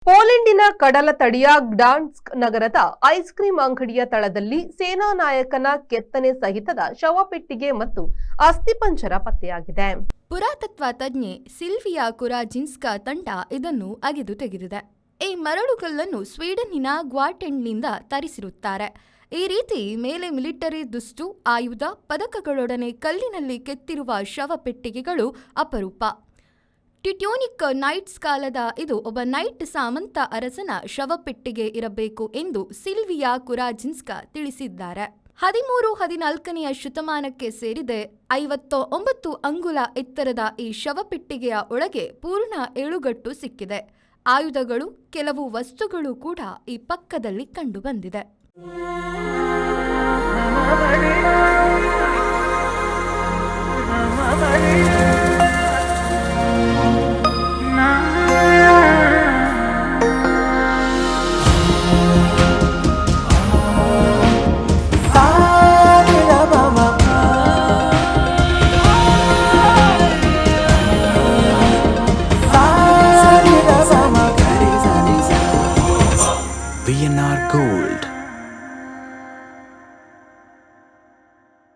ಪೋಲೆಂಡಿನ ಕಡಲ ತಡಿಯ ಗ್ಡಾನ್ಸ್ಕ್ ನಗರದ ice cream ಅಂಗಡಿಯ ತಳದಲ್ಲಿ ಸೇನಾ ನಾಯಕನ ಕೆತ್ತನೆ ಸಹಿತದ ಶವಪೆಟ್ಟಿಗೆ ಮತ್ತು ಅಸ್ಥಿಪಂಜರ ಪತ್ತೆಯಾಗಿದೆ. ಪುರಾತತ್ವ ತಜ್ಞೆ ಸಿಲ್ವಿಯಾ ಕುರಾಜಿನ್ಸ್ಕಾ ತಂಡ ಇದನ್ನು ಅಗೆದು ತೆಗೆದಿದೆ. ಈ ಮರಳುಗಲ್ಲನ್ನು ಸ್ವೀಡನ್ನಿನ ಗ್ವಾಟೆಂಡ್ನಿಂದ ತರಿಸಿರುತ್ತಾರೆ. ಈ ರೀತಿ ಮೇಲೆ ಮಿಲಿಟರಿ ದುಸ್ತು, ಆಯುಧ, ಪದಕಗಳೊಡನೆ ಕಲ್ಲಿನಲ್ಲಿ ಕೆತ್ತಿರುವ ಶವಪೆಟ್ಟಿಗೆಗಳು ಅಪರೂಪ. ಟ್ಯುಟೋನಿಕ್ ನೈಟ್ಸ್ ಕಾಲದ ಇದು ಒಬ್ಬ ನೈಟ್ ಸಾಮಂತ ಅರಸನ ಶವಪೆಟ್ಟಿಗೆ ಇರಬೇಕು ಎಂದು ಸಿಲ್ವಿಯಾ ಕುರಾಜಿನ್ಸ್ಕಾ ತಿಳಿಸಿದ್ದಾರೆ. 13-14ನೇ ಶತಮಾನಕ್ಕೆ ಸೇರಿದೆ. 59 ಅಂಗುಲ ಎತ್ತರದ ಈ ಶವಪೆಟ್ಟಿಗೆಯ ಒಳಗೆ ಪೂರ್ಣ ಏಳುಗಟ್ಟು ಸಿಕ್ಕಿದೆ. ಆಯುಧಗಳು, ಕೆಲವು ವಸ್ತುಗಳು ಕೂಡ ಈ ಪಕ್ಕದಲ್ಲಿ ಕಂಡುಬಂದಿದೆ. VNR Gold.